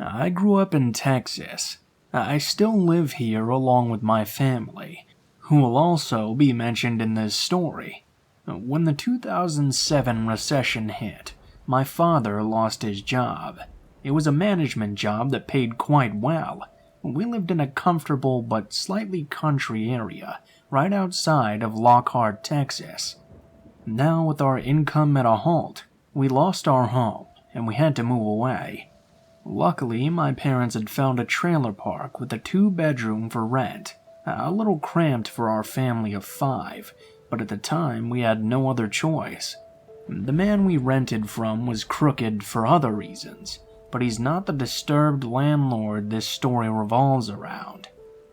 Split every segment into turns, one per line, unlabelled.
I grew up in Texas. I still live here along with my family, who will also be mentioned in this story. When the 2007 recession hit, my father lost his job. It was a management job that paid quite well. We lived in a comfortable but slightly country area right outside of Lockhart, Texas. Now, with our income at a halt, we lost our home and we had to move away. Luckily, my parents had found a trailer park with a 2-bedroom for rent, a little cramped for our family of 5, but at the time we had no other choice. The man we rented from was crooked for other reasons, but he's not the disturbed landlord this story revolves around.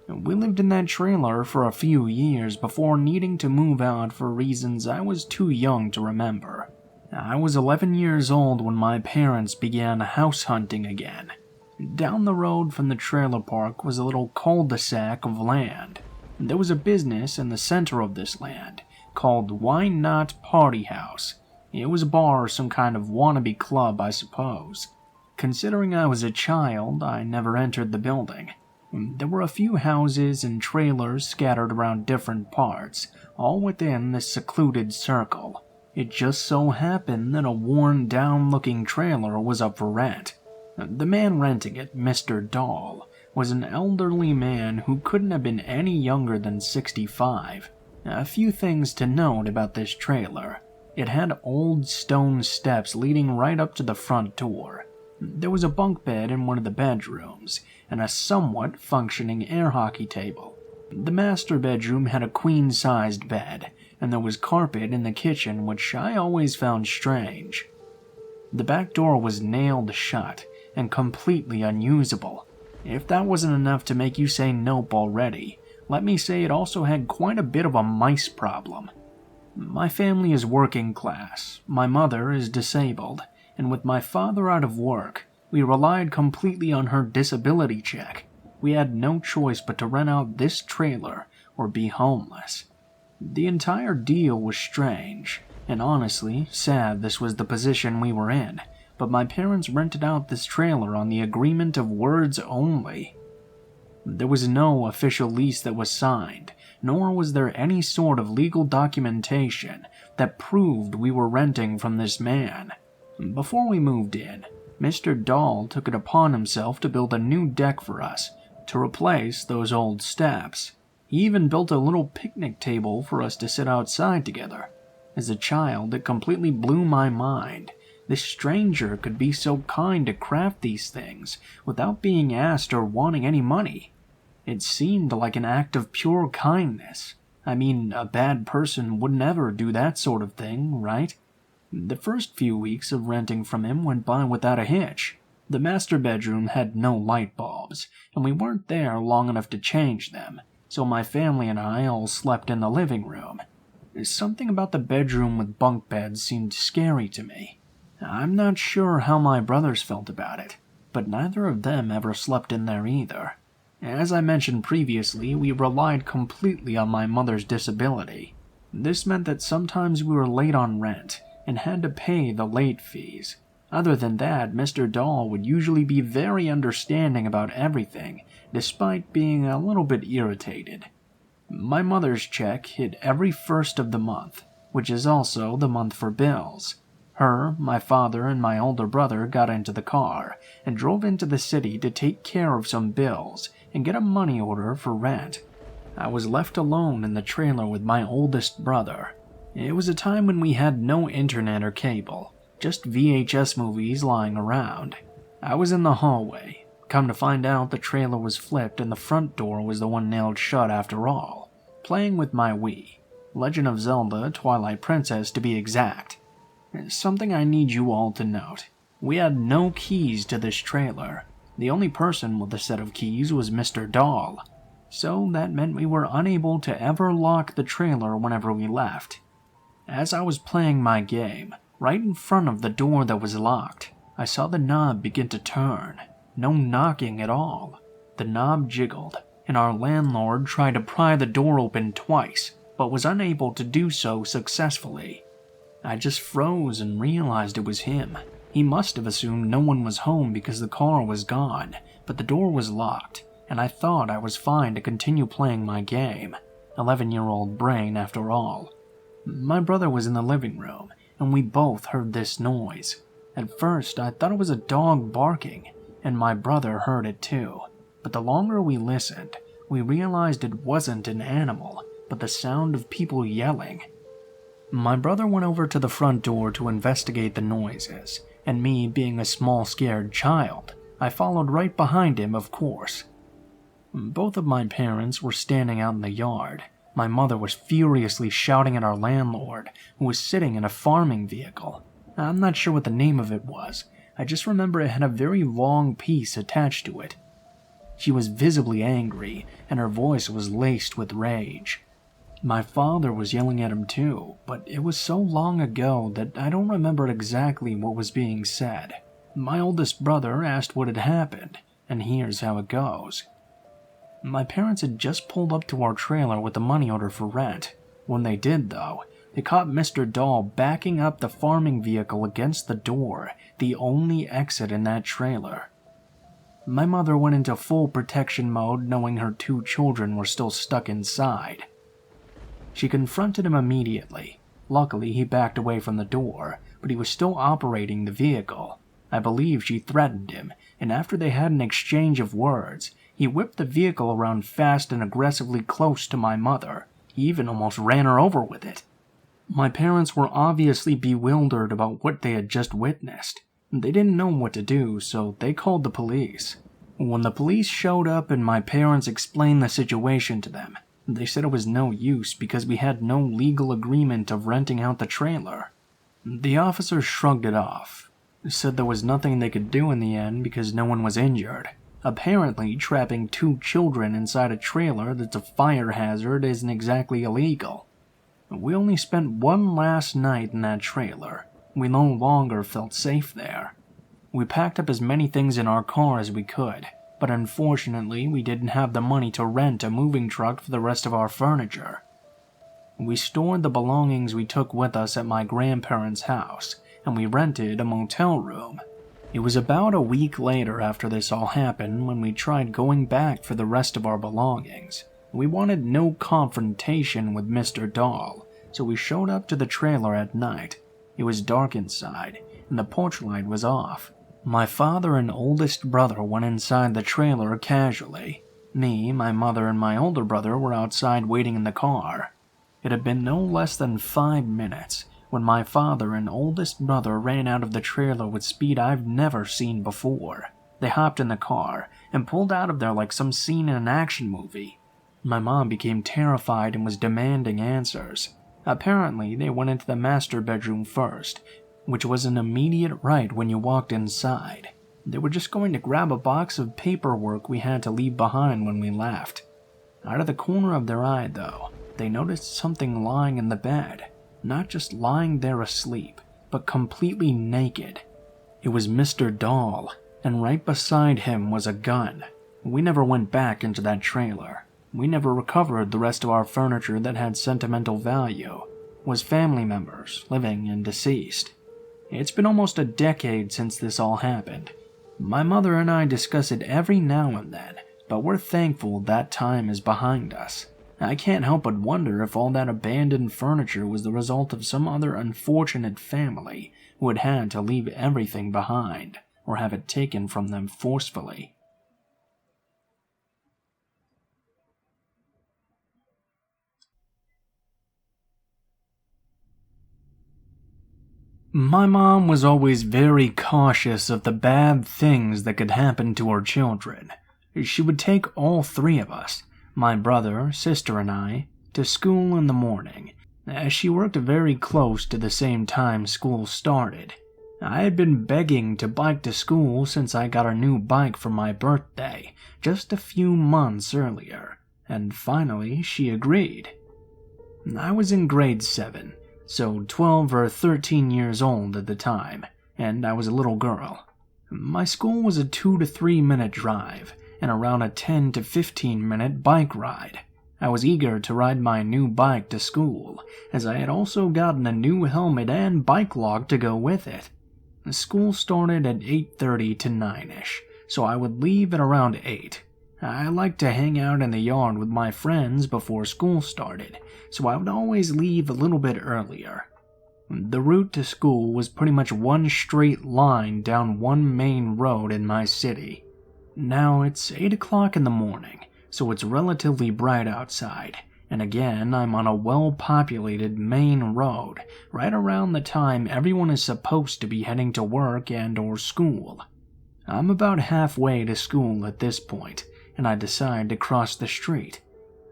We lived in that trailer for a few years before needing to move out for reasons I was too young to remember. I was 11 years old when my parents began house hunting again. Down the road from the trailer park was a little cul-de-sac of land. There was a business in the center of this land called Why Not Party House. It was a bar or some kind of wannabe club, I suppose. Considering I was a child, I never entered the building. There were a few houses and trailers scattered around different parts, all within this secluded circle. It just so happened that a worn-down-looking trailer was up for rent. The man renting it, Mr. Dahl, was an elderly man who couldn't have been any younger than 65. A few things to note about this trailer. It had old stone steps leading right up to the front door. There was a bunk bed in one of the bedrooms, and a somewhat functioning air hockey table. The master bedroom had a queen-sized bed, and there was carpet in the kitchen, which I always found strange. The back door was nailed shut and completely unusable. If that wasn't enough to make you say nope already, let me say it also had quite a bit of a mice problem. My family is working class, my mother is disabled, and with my father out of work, we relied completely on her disability check. We had no choice but to rent out this trailer or be homeless. The entire deal was strange, and honestly, sad this was the position we were in, but my parents rented out this trailer on the agreement of words only. There was no official lease that was signed, nor was there any sort of legal documentation that proved we were renting from this man. Before we moved in, Mr. Dahl took it upon himself to build a new deck for us, to replace those old steps. He even built a little picnic table for us to sit outside together. As a child, it completely blew my mind. This stranger could be so kind to craft these things without being asked or wanting any money. It seemed like an act of pure kindness. I mean, a bad person would never do that sort of thing, right? The first few weeks of renting from him went by without a hitch. The master bedroom had no light bulbs, and we weren't there long enough to change them, so my family and I all slept in the living room. Something about the bedroom with bunk beds seemed scary to me. I'm not sure how my brothers felt about it, but neither of them ever slept in there either. As I mentioned previously, we relied completely on my mother's disability. This meant that sometimes we were late on rent and had to pay the late fees. Other than that, Mr. Dahl would usually be very understanding about everything, despite being a little bit irritated. My mother's check hit every first of the month, which is also the month for bills. Her, my father, and my older brother got into the car and drove into the city to take care of some bills and get a money order for rent. I was left alone in the trailer with my oldest brother. It was a time when we had no internet or cable, just VHS movies lying around. I was in the hallway. Come to find out, the trailer was flipped and the front door was the one nailed shut after all. Playing with my Wii. Legend of Zelda Twilight Princess to be exact. Something I need you all to note. We had no keys to this trailer. The only person with a set of keys was Mr. Dahl. So that meant we were unable to ever lock the trailer whenever we left. As I was playing my game, right in front of the door that was locked, I saw the knob begin to turn. No knocking at all. The knob jiggled, and our landlord tried to pry the door open twice, but was unable to do so successfully. I just froze and realized it was him. He must have assumed no one was home because the car was gone, but the door was locked, and I thought I was fine to continue playing my game. 11-year-old brain after all. My brother was in the living room, and we both heard this noise. At first, I thought it was a dog barking, and my brother heard it too. But the longer we listened, we realized it wasn't an animal, but the sound of people yelling. My brother went over to the front door to investigate the noises, and me being a small scared child, I followed right behind him, of course. Both of my parents were standing out in the yard. My mother was furiously shouting at our landlord, who was sitting in a farming vehicle. I'm not sure what the name of it was. I just remember it had a very long piece attached to it. She was visibly angry, and her voice was laced with rage. My father was yelling at him too, but it was so long ago that I don't remember exactly what was being said. My oldest brother asked what had happened, and here's how it goes. My parents had just pulled up to our trailer with the money order for rent. When they did, though, they caught Mr. Dahl backing up the farming vehicle against the door, the only exit in that trailer. My mother went into full protection mode knowing her 2 children were still stuck inside. She confronted him immediately. Luckily, he backed away from the door, but he was still operating the vehicle. I believe she threatened him, and after they had an exchange of words, he whipped the vehicle around fast and aggressively close to my mother. He even almost ran her over with it. My parents were obviously bewildered about what they had just witnessed. They didn't know what to do, so they called the police. When the police showed up and my parents explained the situation to them, they said it was no use because we had no legal agreement of renting out the trailer. The officers shrugged it off, said there was nothing they could do in the end because no one was injured. Apparently, trapping 2 children inside a trailer that's a fire hazard isn't exactly illegal. We only spent one last night in that trailer. We no longer felt safe there. We packed up as many things in our car as we could, but unfortunately we didn't have the money to rent a moving truck for the rest of our furniture. We stored the belongings we took with us at my grandparents' house, and we rented a motel room. It was about a week later after this all happened when we tried going back for the rest of our belongings. We wanted no confrontation with Mr. Dahl, so we showed up to the trailer at night. It was dark inside, and the porch light was off. My father and oldest brother went inside the trailer casually. Me, my mother, and my older brother were outside waiting in the car. It had been no less than 5 minutes when my father and oldest brother ran out of the trailer with speed I've never seen before. They hopped in the car and pulled out of there like some scene in an action movie. My mom became terrified and was demanding answers. Apparently, they went into the master bedroom first, which was an immediate right when you walked inside. They were just going to grab a box of paperwork we had to leave behind when we left. Out of the corner of their eye, though, they noticed something lying in the bed. Not just lying there asleep, but completely naked. It was Mr. Dahl, and right beside him was a gun. We never went back into that trailer. We never recovered the rest of our furniture that had sentimental value. It was family members, living and deceased. It's been almost a decade since this all happened. My mother and I discuss it every now and then, but we're thankful that time is behind us. I can't help but wonder if all that abandoned furniture was the result of some other unfortunate family who had had to leave everything behind, or have it taken from them forcefully. My mom was always very cautious of the bad things that could happen to her children. She would take all 3 of us, my brother, sister, and I, to school in the morning, as she worked very close to the same time school started. I had been begging to bike to school since I got a new bike for my birthday, just a few months earlier, and finally she agreed. I was in grade 7, so 12 or 13 years old at the time, and I was a little girl. My school was a 2 to 3 minute drive, and around a 10 to 15 minute bike ride. I was eager to ride my new bike to school, as I had also gotten a new helmet and bike lock to go with it. School started at 8:30 to 9ish, so I would leave at around 8. I liked to hang out in the yard with my friends before school started, so I would always leave a little bit earlier. The route to school was pretty much one straight line down one main road in my city. Now it's 8 o'clock in the morning, so it's relatively bright outside, and again I'm on a well-populated main road right around the time everyone is supposed to be heading to work and or school. I'm about halfway to school at this point, and I decide to cross the street.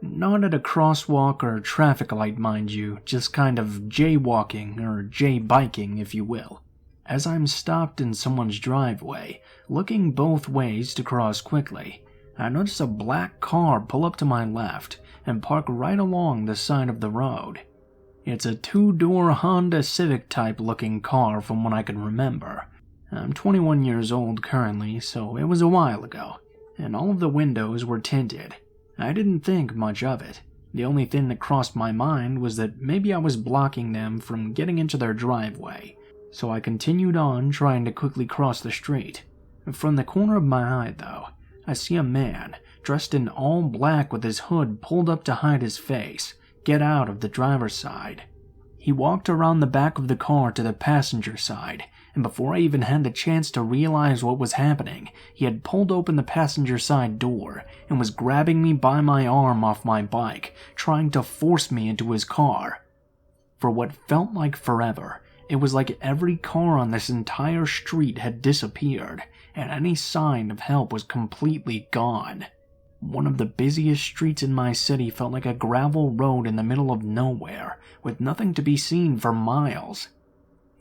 Not at a crosswalk or traffic light, mind you, just kind of jaywalking or jay-biking, if you will. As I'm stopped in someone's driveway, looking both ways to cross quickly, I notice a black car pull up to my left and park right along the side of the road. It's a two-door Honda Civic type looking car from what I can remember. I'm 21 years old currently, so it was a while ago, and all of the windows were tinted. I didn't think much of it. The only thing that crossed my mind was that maybe I was blocking them from getting into their driveway, so I continued on trying to quickly cross the street. From the corner of my eye, though, I see a man, dressed in all black with his hood pulled up to hide his face, get out of the driver's side. He walked around the back of the car to the passenger side, and before I even had the chance to realize what was happening, he had pulled open the passenger side door and was grabbing me by my arm off my bike, trying to force me into his car. For what felt like forever, it was like every car on this entire street had disappeared, and any sign of help was completely gone. One of the busiest streets in my city felt like a gravel road in the middle of nowhere, with nothing to be seen for miles.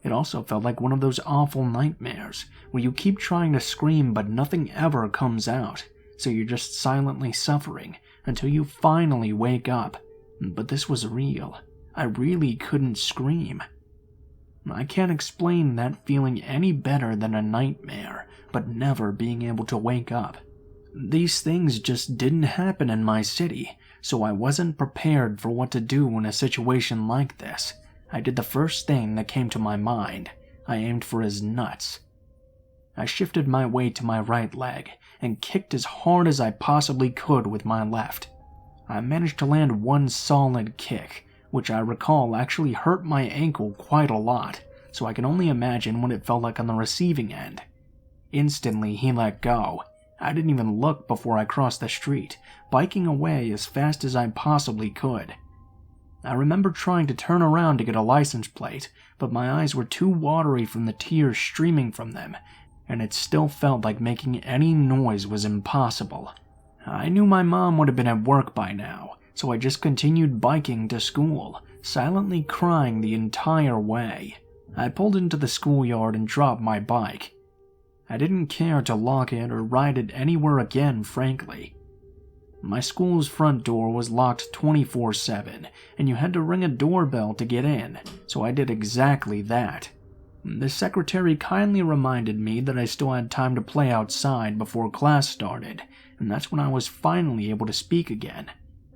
It also felt like one of those awful nightmares, where you keep trying to scream but nothing ever comes out, so you're just silently suffering until you finally wake up. But this was real. I really couldn't scream. I can't explain that feeling any better than a nightmare, but never being able to wake up. These things just didn't happen in my city, so I wasn't prepared for what to do in a situation like this. I did the first thing that came to my mind. I aimed for his nuts. I shifted my weight to my right leg and kicked as hard as I possibly could with my left. I managed to land one solid kick, which I recall actually hurt my ankle quite a lot, so I can only imagine what it felt like on the receiving end. Instantly, he let go. I didn't even look before I crossed the street, biking away as fast as I possibly could. I remember trying to turn around to get a license plate, but my eyes were too watery from the tears streaming from them, and it still felt like making any noise was impossible. I knew my mom would have been at work by now, so I just continued biking to school, silently crying the entire way. I pulled into the schoolyard and dropped my bike. I didn't care to lock it or ride it anywhere again, frankly. My school's front door was locked 24/7, and you had to ring a doorbell to get in, so I did exactly that. The secretary kindly reminded me that I still had time to play outside before class started, and that's when I was finally able to speak again.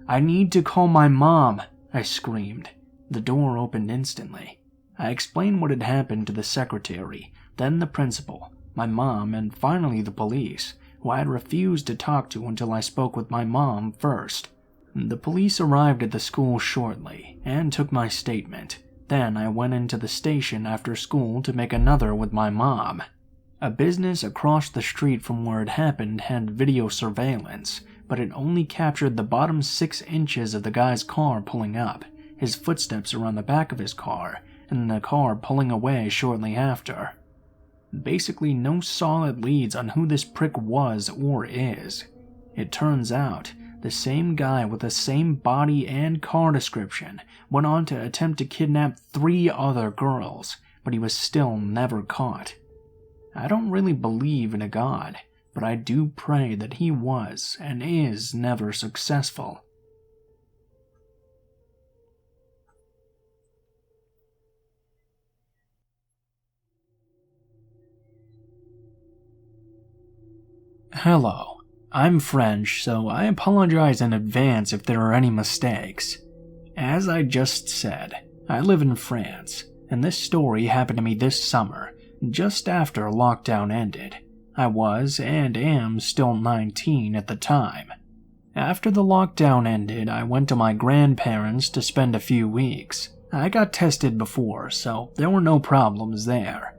"I need to call my mom," I screamed. The door opened instantly. I explained what had happened to the secretary, then the principal, my mom, and finally the police, who I had refused to talk to until I spoke with my mom first. The police arrived at the school shortly and took my statement. Then I went into the station after school to make another with my mom. A business across the street from where it happened had video surveillance, but it only captured the bottom 6 inches of the guy's car pulling up, his footsteps around the back of his car, and the car pulling away shortly after. Basically no solid leads on who this prick was or is. It turns out, the same guy with the same body and car description went on to attempt to kidnap 3 other girls, but he was still never caught. I don't really believe in a god, but I do pray that he was and is never successful. Hello, I'm French, so I apologize in advance if there are any mistakes. As I just said, I live in France, and this story happened to me this summer, just after lockdown ended. I was and am still 19 at the time. After the lockdown ended, I went to my grandparents to spend a few weeks. I got tested before, so there were no problems there.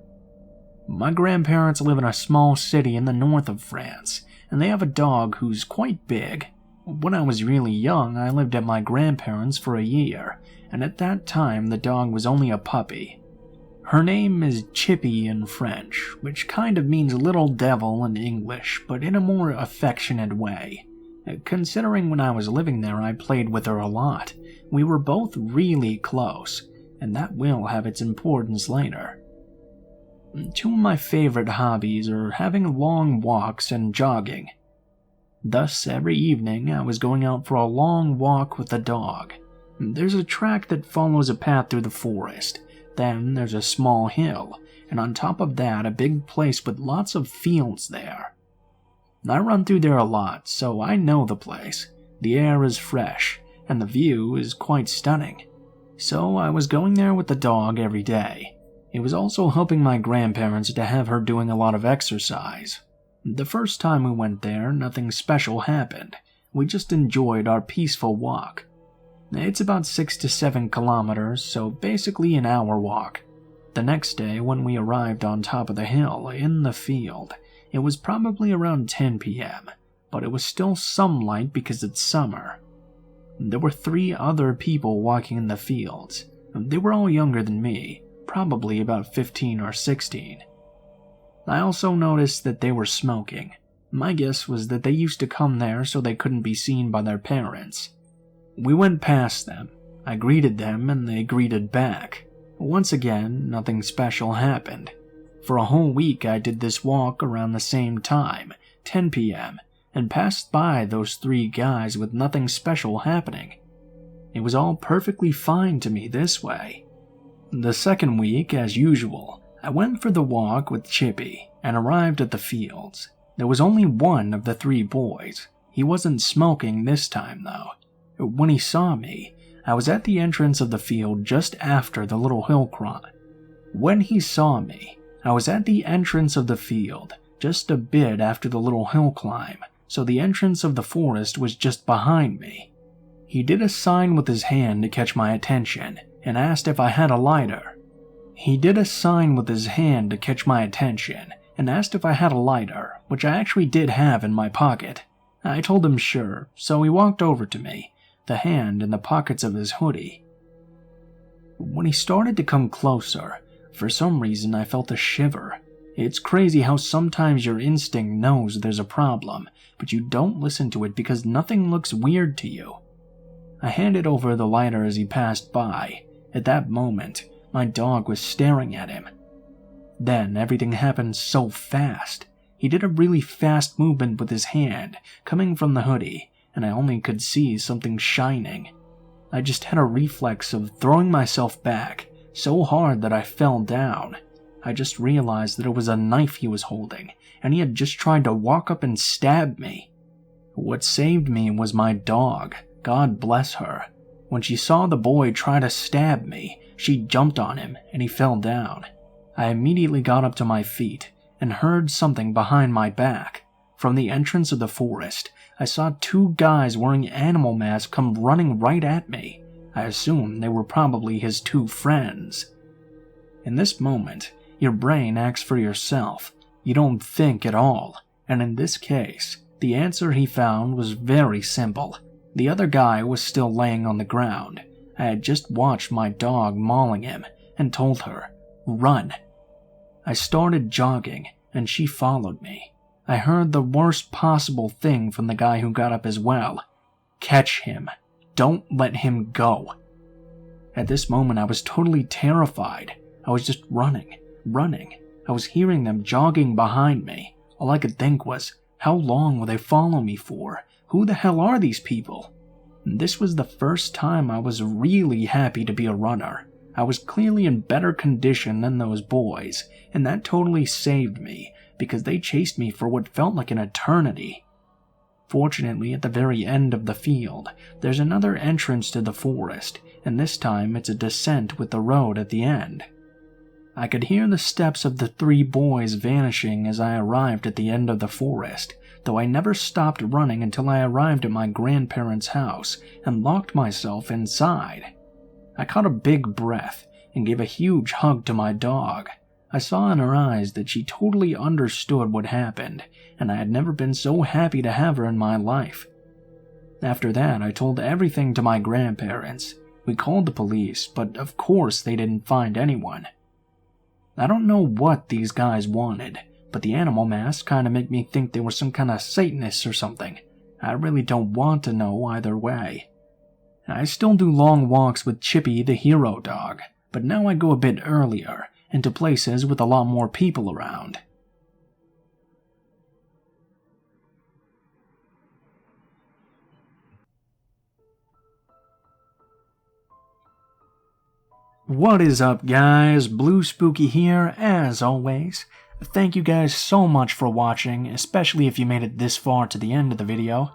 My grandparents live in a small city in the north of France, and they have a dog who's quite big. When I was really young, I lived at my grandparents' for a year, and at that time the dog was only a puppy. Her name is Chippy in French, which kind of means little devil in English, but in a more affectionate way. Considering when I was living there I played with her a lot, we were both really close, and that will have its importance later. Two of my favorite hobbies are having long walks and jogging. Thus, every evening I was going out for a long walk with the dog. There's a track that follows a path through the forest, then there's a small hill, and on top of that a big place with lots of fields there. I run through there a lot, so I know the place. The air is fresh, and the view is quite stunning. So I was going there with the dog every day. It was also helping my grandparents to have her doing a lot of exercise. The first time we went there, nothing special happened. We just enjoyed our peaceful walk. It's about 6 to 7 kilometers, so basically an hour walk. The next day, when we arrived on top of the hill, in the field, it was probably around 10 p.m., but it was still some light because it's summer. There were 3 other people walking in the fields. They were all younger than me, probably about 15 or 16. I also noticed that they were smoking. My guess was that they used to come there so they couldn't be seen by their parents. We went past them. I greeted them and they greeted back. Once again, nothing special happened. For a whole week I did this walk around the same time, 10 p.m., and passed by those 3 guys with nothing special happening. It was all perfectly fine to me this way. The second week, as usual, I went for the walk with Chippy and arrived at the fields. There was only one of the 3 boys. He wasn't smoking this time, though. When he saw me, I was at the entrance of the field just after the little hill climb. When he saw me, I was at the entrance of the field just a bit after the little hill climb, so the entrance of the forest was just behind me. He did a sign with his hand to catch my attention and asked if I had a lighter. Which I actually did have in my pocket. I told him sure, so he walked over to me, the hand in the pockets of his hoodie. When he started to come closer, for some reason I felt a shiver. It's crazy how sometimes your instinct knows there's a problem, but you don't listen to it because nothing looks weird to you. I handed over the lighter as he passed by. At that moment, my dog was staring at him. Then everything happened so fast. He did a really fast movement with his hand, coming from the hoodie, and I only could see something shining. I just had a reflex of throwing myself back, so hard that I fell down. I just realized that it was a knife he was holding, and he had just tried to walk up and stab me. What saved me was my dog, God bless her. When she saw the boy try to stab me, she jumped on him, and he fell down. I immediately got up to my feet, and heard something behind my back. From the entrance of the forest, I saw 2 guys wearing animal masks come running right at me. I assumed they were probably his 2 friends. In this moment, your brain acts for yourself. You don't think at all, and in this case, the answer he found was very simple. The other guy was still laying on the ground. I had just watched my dog mauling him, and told her, "Run." I started jogging, and she followed me. I heard the worst possible thing from the guy who got up as well. "Catch him. Don't let him go." At this moment, I was totally terrified. I was just running. I was hearing them jogging behind me. All I could think was, how long will they follow me for? Who the hell are these people? This was the first time I was really happy to be a runner. I was clearly in better condition than those boys, and that totally saved me, because they chased me for what felt like an eternity. Fortunately, at the very end of the field, there's another entrance to the forest, and this time it's a descent with the road at the end. I could hear the steps of the 3 boys vanishing as I arrived at the end of the forest, though I never stopped running until I arrived at my grandparents' house and locked myself inside. I caught a big breath and gave a huge hug to my dog. I saw in her eyes that she totally understood what happened, and I had never been so happy to have her in my life. After that, I told everything to my grandparents. We called the police, but of course they didn't find anyone. I don't know what these guys wanted, but the animal masks kind of make me think they were some kind of Satanists or something. I really don't want to know either way. I still do long walks with Chippy the hero dog, but now I go a bit earlier, into places with a lot more people around. What is up, guys? Blue Spooky here, as always. Thank you guys so much for watching, especially if you made it this far to the end of the video.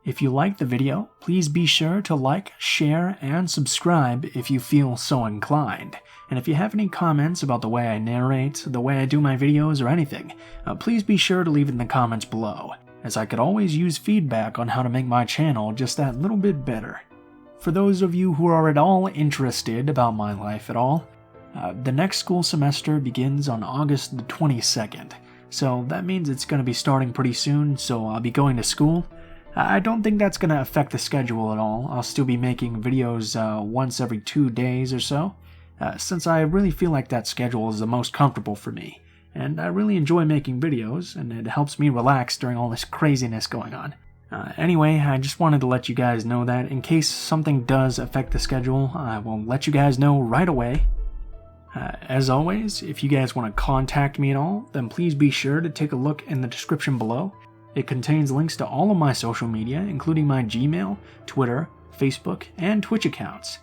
If you liked the video, please be sure to like, share, and subscribe if you feel so inclined. And if you have any comments about the way I narrate, the way I do my videos, or anything, please be sure to leave it in the comments below, as I could always use feedback on how to make my channel just that little bit better. For those of you who are at all interested about my life at all, the next school semester begins on August the 22nd, so that means it's going to be starting pretty soon, so I'll be going to school. I don't think that's going to affect the schedule at all. I'll still be making videos once every 2 days or so, since I really feel like that schedule is the most comfortable for me, and I really enjoy making videos, and it helps me relax during all this craziness going on. Anyway, I just wanted to let you guys know that in case something does affect the schedule, I will let you guys know right away. As always, if you guys want to contact me at all, then please be sure to take a look in the description below. It contains links to all of my social media, including my Gmail, Twitter, Facebook, and Twitch accounts.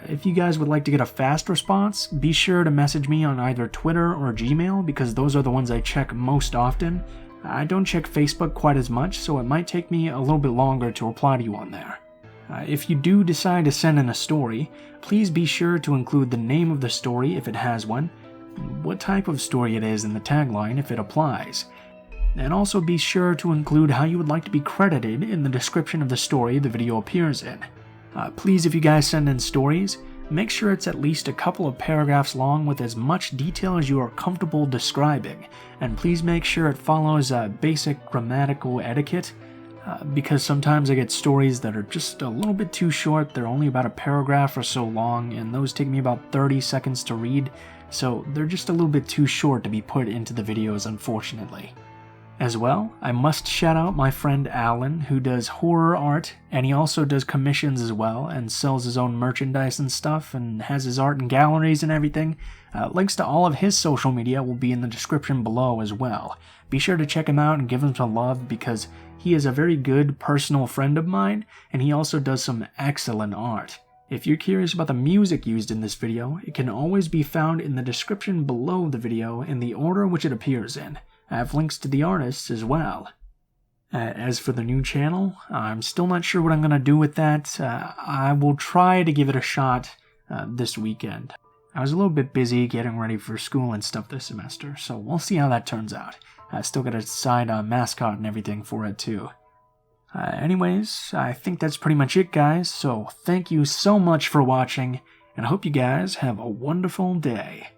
If you guys would like to get a fast response, be sure to message me on either Twitter or Gmail, because those are the ones I check most often. I don't check Facebook quite as much, so it might take me a little bit longer to reply to you on there. If you do decide to send in a story, please be sure to include the name of the story if it has one, what type of story it is in the tagline if it applies, and also be sure to include how you would like to be credited in the description of the story the video appears in. Please, if you guys send in stories, make sure it's at least a couple of paragraphs long with as much detail as you are comfortable describing, and please make sure it follows basic grammatical etiquette, because sometimes I get stories that are just a little bit too short. They're only about a paragraph or so long, and those take me about 30 seconds to read, so they're just a little bit too short to be put into the videos, unfortunately. As well, I must shout out my friend Alan, who does horror art, and he also does commissions as well, and sells his own merchandise and stuff, and has his art in galleries and everything. Links to all of his social media will be in the description below as well. Be sure to check him out and give him some love, because he is a very good personal friend of mine, and he also does some excellent art. If you're curious about the music used in this video, it can always be found in the description below the video in the order which it appears in. I have links to the artists as well. As for the new channel, I'm still not sure what I'm going to do with that. I will try to give it a shot this weekend. I was a little bit busy getting ready for school and stuff this semester, so we'll see how that turns out. I still got to decide on mascot and everything for it too. Anyways, I think that's pretty much it, guys, so thank you so much for watching, and I hope you guys have a wonderful day.